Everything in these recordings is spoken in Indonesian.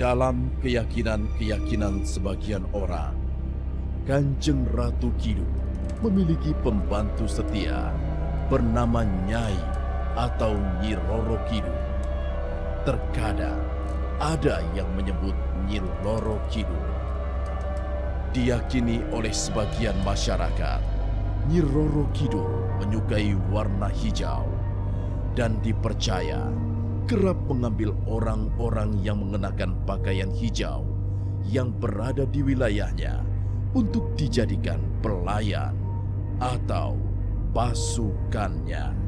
Dalam keyakinan-keyakinan sebagian orang, Kanjeng Ratu Kidul memiliki pembantu setia bernama Nyai atau Nyi Roro Kidul. Terkadang ada yang menyebut Nyi Roro Kidul. Diyakini oleh sebagian masyarakat, Nyi Roro Kidul menyukai warna hijau dan dipercaya kerap mengambil orang-orang yang mengenakan pakaian hijau yang berada di wilayahnya untuk dijadikan pelayan atau pasukannya.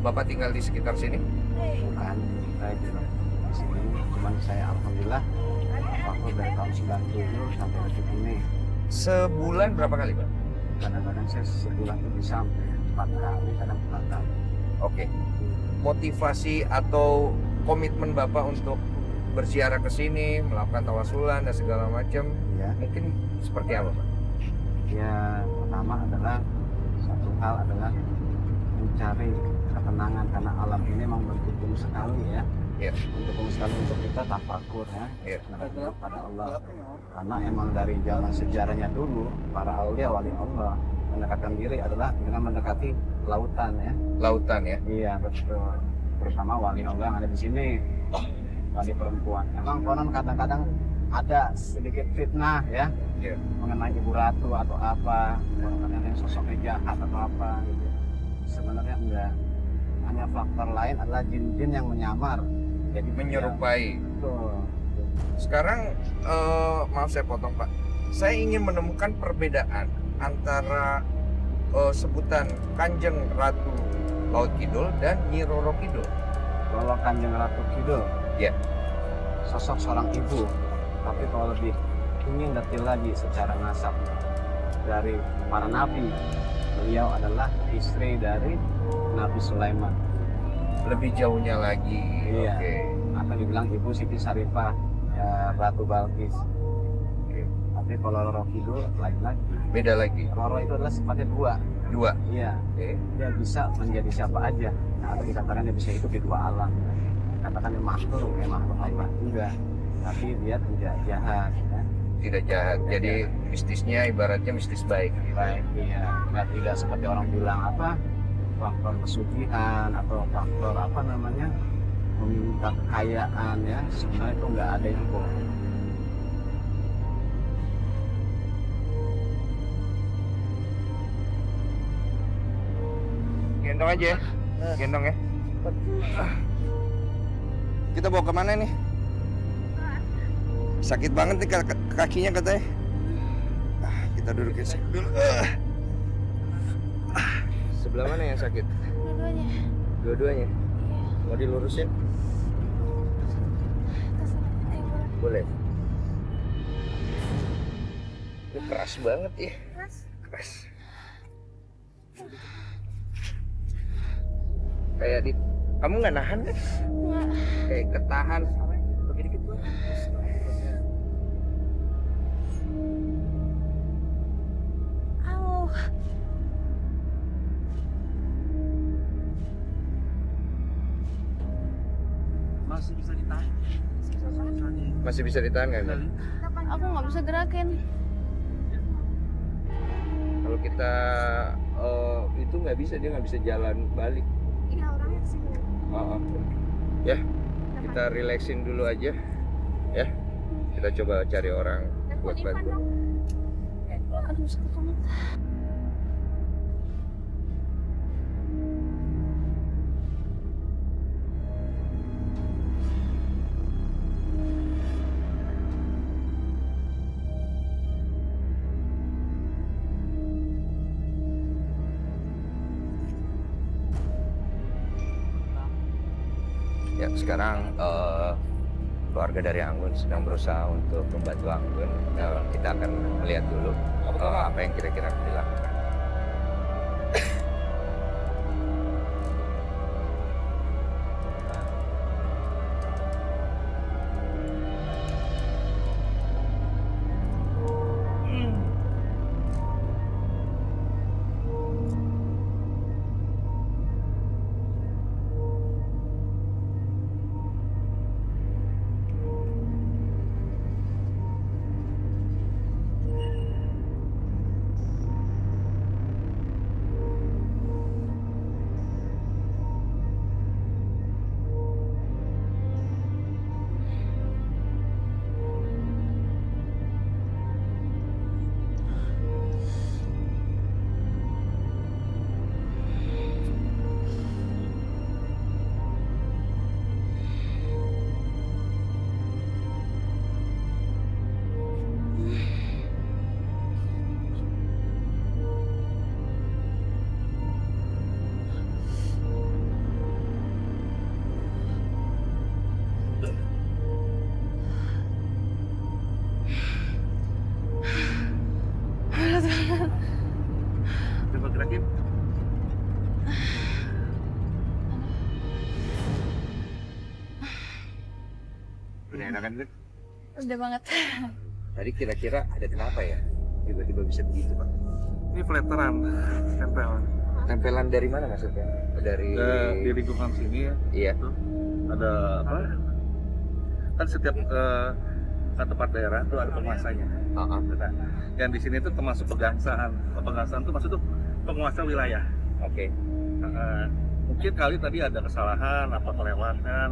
Bapak tinggal di sekitar sini? Bukan, saya di sini. Cuman saya alhamdulillah waktu dari tahun 97 sampai detik ini. Sebulan berapa kali, Pak? Kadang-kadang saya sebulan itu bisa sampai 4 kali, kadang 4 kali. Oke. Motivasi atau komitmen Bapak untuk berziarah ke sini, melakukan tawasulan dan segala macam, Ya, mungkin seperti apa, Pak? ya pertama adalah satu hal adalah mencari ketenangan karena alam ini memang mendukung sekali ya. Iya. Mendukung sekali untuk kita tafakur ya. Iya. Kepada Allah. Karena emang dari zaman sejarahnya dulu para aulia wali Allah mendekatkan diri adalah dengan mendekati lautan ya. Lautan ya? Iya betul. Terutama wali Allah yang ada di sini, wali perempuan. Emang konon kadang-kadang ada sedikit fitnah ya Iya. mengenai ibu ratu atau apa, kadang-kadang yang sosoknya jahat atau apa gitu. Sebenarnya enggak. Hanya faktor lain adalah jin-jin yang menyamar. Jadi Menyerupai. Betul. Sekarang, maaf saya potong, Pak. Saya ingin menemukan perbedaan antara sebutan Kanjeng Ratu Laut Kidul dan Nyi Roro Kidul. Kalau Kanjeng Ratu Kidul, Ya. sosok seorang ibu. Tapi kalau lebih ingin detail lagi secara nasab dari para nabi, beliau adalah istri dari Nabi Sulaiman. Lebih jauhnya lagi. Iya. Oke. Atau dibilang Ibu Siti Sarifah, ya, Ratu Balkis. Oke. Tapi kalau Roro Kidul lain lagi. Beda lagi. Roro itu adalah sifatnya dua. Dua. Iya. Oke. Dia bisa menjadi siapa aja. Nah, atau dikatakan dia bisa hidup di dua alam. Katakan dia makhluk, ya makhluk Allah juga. Tapi dia tidak jahat. Ya. Tidak jahat. Jadi mistisnya ibaratnya mistis baik. Baik, iya. Nggak tidak seperti orang bilang apa faktor kesucian atau faktor apa namanya meminta kekayaan ya. Sebenarnya itu nggak ada itu. Gendong aja ya. Gendong ya. Kita bawa kemana nih? Sakit banget nih kakinya katanya. Kita duduk ya dulu. Sebelah mana yang sakit? Dua-duanya. Dua-duanya. Mau dilurusin? Boleh. Ini keras banget ya. Keras. Kayak di kamu nggak nahan kan? Enggak. Kayak ketahan. Lebih dikit Bu. Au. Masih bisa ditahan. Masih bisa ditahan nggak? Mbak? Aku nggak bisa gerakin. Kalau kita itu nggak bisa, dia nggak bisa jalan balik. Iya orangnya kesini. Oh, ya, kita relaxin dulu aja, ya. Kita coba cari orang buat bantu. Aduh sakit banget. Ya, sekarang keluarga dari Anggun sedang berusaha untuk membantu Anggun. Kita akan melihat dulu apa yang kira-kira dilakukan. Coba gerakin. Udah enakan kan? Udah banget. Tadi kira-kira ada kenapa ya? Tiba-tiba bisa begitu, Pak. Ini flatteran, tempel. Tempelan dari mana maksudnya? Dari Di lingkungan sini ya, iya. tuh ada apa? Kan setiap tempat daerah tuh ada penguasanya. Heeh. Nah, yang di sini tuh termasuk pegangsaan. Pegangsaan tuh maksud tuh penguasa wilayah. Oke. Mungkin kali tadi ada kesalahan, apa kelewatan.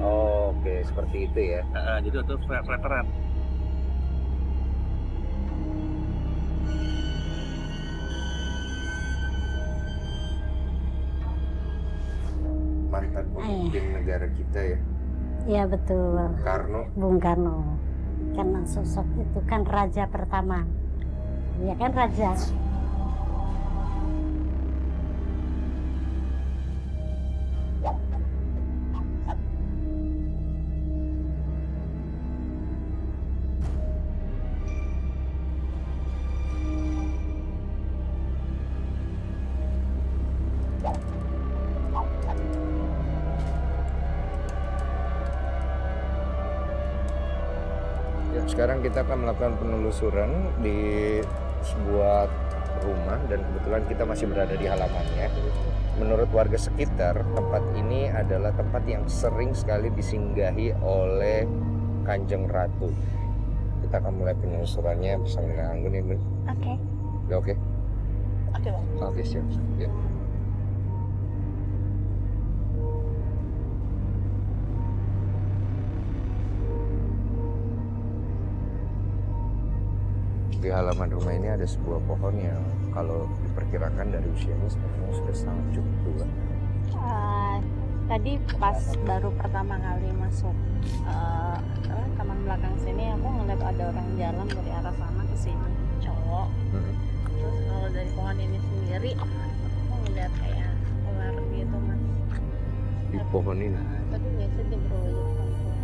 Oke, seperti itu ya. Jadi itu flatteran. Mantan pemimpin negara kita ya, Ya betul, Karno. Bung Karno. Karena sosok itu kan raja pertama. Ya kan raja. Ya, sekarang kita akan melakukan penelusuran di sebuah rumah dan kebetulan kita masih berada di halamannya. Menurut warga sekitar, tempat ini adalah tempat yang sering sekali disinggahi oleh Kanjeng Ratu. Kita akan mulai penelusurannya bersama dengan Anggun ya, Bun. Oke. Udah oke? Oke, Bang. Oke, siap. Ya. Di halaman rumah ini ada sebuah pohon yang kalau diperkirakan dari usianya sebenarnya sudah sangat cukup tua. Tadi pas baru pertama kali masuk taman belakang sini, aku ngeliat ada orang jalan dari arah sana ke sini, cowok. Terus kalau dari pohon ini sendiri, aku ngeliat kayak ular gitu, Mas. Di pohon ini. Tapi biasa dia berwujud perempuan.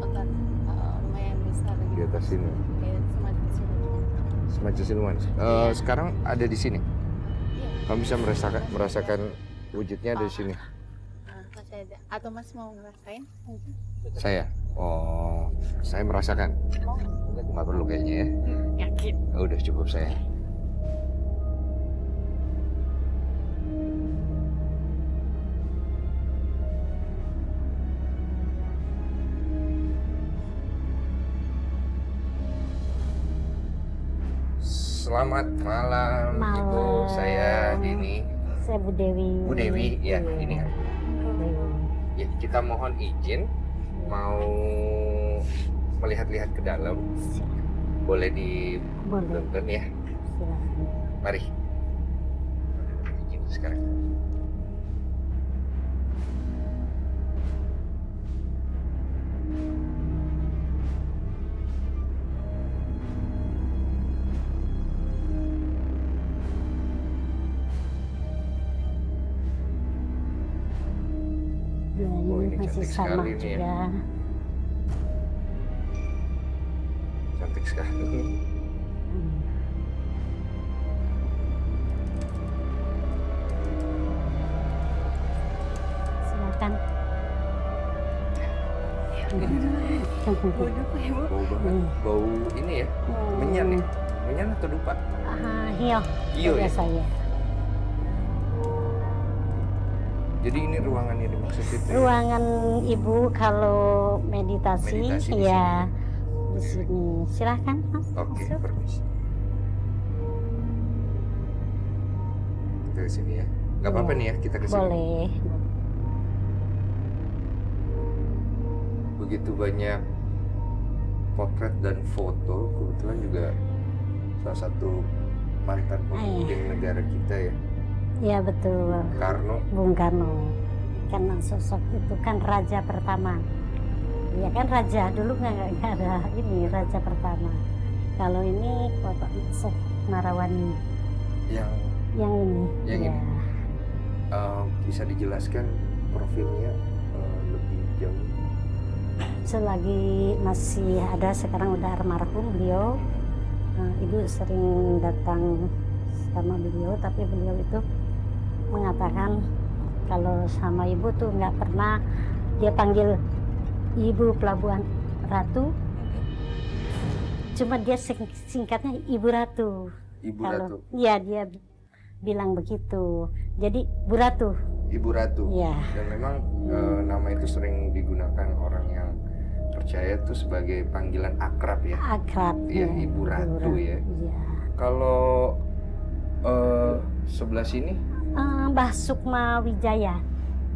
Bentar, lumayan besar Di gitu. atas sini. Kayak semacam sini. Semacam siluman. Iya. Sekarang ada di sini. Iya. Kamu bisa merasakan wujudnya ada di sini. Masih ada. Atau Mas mau ngerasain? Saya. Oh, saya merasakan. Mau? Nggak perlu kayaknya ya. Yakin? Udah cukup saya. Selamat malam, Malam. Ibu. Saya Dini. Saya Bu Dewi. Bu Dewi, ya Iya. ini. Dewi. Ya, kita mohon izin mau melihat-lihat ke dalam. Boleh Boleh, ditonton ya. silakan. Mari. Izin sekarang. Ya, Oh, ini ini masih cantik sama sekali nih ya. juga. Cantik sekali. Hmm. Silakan. Waduh, Ibu. Bau banget. Bau ini ya. Menyan ya. Menyan atau dupa? Hio. Hio ya. Biasa ya. Jadi ini ruangan yang dimaksud itu. Ya? Ruangan Ibu kalau meditasi, Meditasi di ya di sini. Silakan, Mas. Oke, Masuk. permisi. Kita ke sini ya. Gak apa-apa nih ya, kita ke sini. Boleh. Begitu banyak potret dan foto, kebetulan juga salah satu mantan pemimpin negara kita ya, Ya betul, Karno. Bung Karno. Karena sosok itu kan raja pertama. Ya kan raja, dulu nggak ada ini raja pertama. Kalau ini Bapak Yusuf Narawani Yang yang ini. Yang ya. ini. bisa dijelaskan profilnya lebih jauh? Selagi masih ada, sekarang udah almarhum beliau, ibu sering datang sama beliau, tapi beliau itu mengatakan kalau sama ibu tuh nggak pernah dia panggil ibu Pelabuhan Ratu, cuma dia singkatnya Ibu Ratu. Ibu Kalau Ratu. iya dia bilang begitu, jadi Bu Ratu. Ibu Ratu. Iya. Dan memang nama itu sering digunakan orang yang percaya itu sebagai panggilan akrab ya. Akrab. Iya, Ibu Ratu ya. Iya. Kalau sebelah sini Mbah Sukma Wijaya.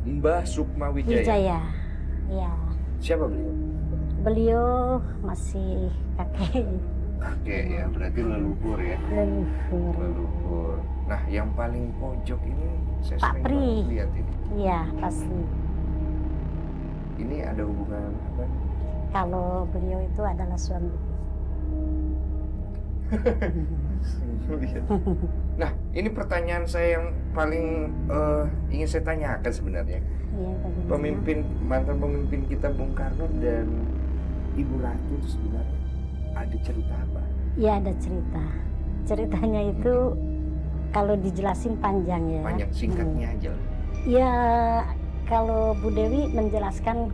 Mbah Sukma Wijaya. Wijaya. Iya. Siapa beliau? Beliau masih kakek Kakek ya, berarti leluhur ya. leluhur. Leluhur. Nah, yang paling pojok ini saya Pak sering Pri. banget lihat ini. Iya pasti. Ini ada hubungan apa? Kalau beliau itu adalah suami. Lihat. Nah, ini pertanyaan saya yang paling ingin saya tanyakan sebenarnya. Iya, bagaimana? Mantan pemimpin kita Bung Karno dan Ibu Ratu itu sebenarnya ada cerita apa? Iya ada cerita. Ceritanya itu kalau dijelasin panjang ya. Panjang, singkatnya aja. Ya kalau Bu Dewi menjelaskan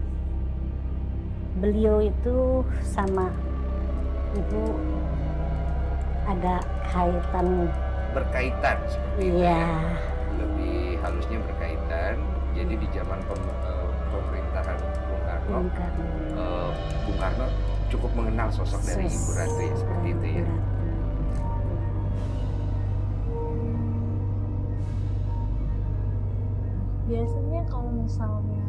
beliau itu sama ibu ada kaitan. Berkaitan seperti itu Iya. ya. Lebih halusnya berkaitan. Jadi di zaman pemerintahan Bung Karno, Bukan. Bung Karno cukup mengenal sosok dari Ibu Ratu ya, seperti itu ya. Biasanya kalau misalnya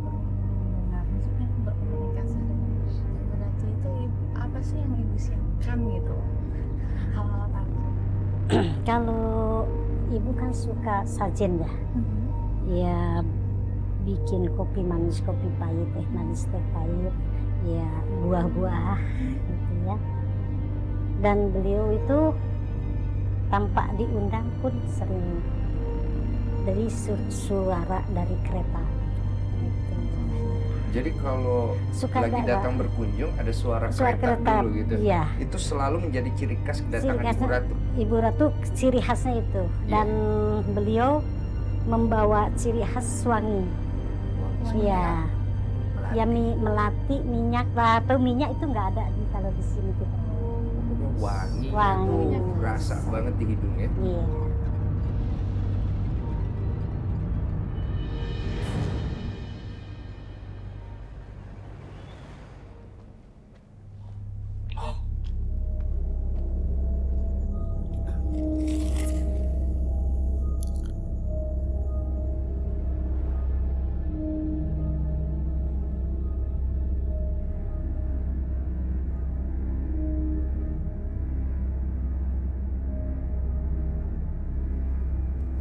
mendengar, maksudnya berkomunikasi dengan Ibu Ratu itu apa sih yang ibu siapkan gitu? Hal-hal apa? Kalau ibu kan suka sajen ya. Ya bikin kopi manis, kopi pahit, teh manis, teh pahit, ya buah-buah gitu ya. Dan beliau itu tanpa diundang pun sering dari suara dari kereta gitu. Jadi kalau Suka lagi bawa datang berkunjung ada suara kereta dulu gitu. Iya. Itu selalu menjadi ciri khas kedatangan Ciri Ibu khasnya- Ratu. Ibu Ratu ciri khasnya itu, dan beliau membawa ciri khas wangi. Iya. Ya melati, minyak, atau minyak itu nggak ada di kalau di sini kita. Wangi, Wangi. itu berasa banget di hidung ya. Iya.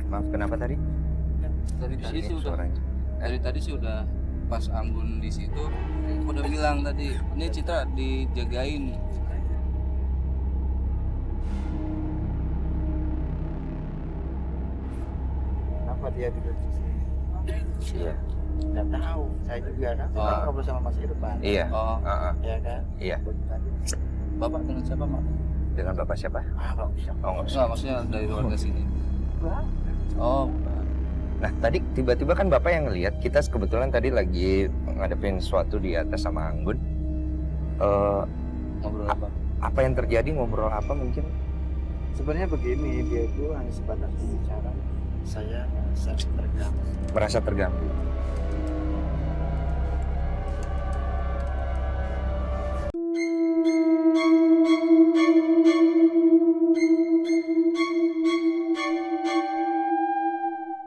Maaf, kenapa tadi? Dari tadi Ini sih udah suaranya. dari tadi sih udah pas Anggun di situ udah bilang tadi ini Citra dijagain. Kenapa dia tidur di sini? Iya. Nggak tahu, saya juga kan. Kita Oh. ngobrol sama Mas Irfan. Iya. Oh, Ya kan? Iya. Bapak dengan siapa, Mak? Dengan Bapak siapa? Ah, nggak bisa. Oh, nggak usah. Enggak, maksudnya dari warga sini. Oh, Nah, tadi tiba-tiba kan Bapak yang ngelihat, kita kebetulan tadi lagi ngadepin sesuatu di atas sama Anggun. ngobrol apa? Apa yang terjadi, ngobrol apa mungkin? Sebenarnya begini, dia itu hanya sebatas bicara. Saya merasa terganggu. Merasa terganggu.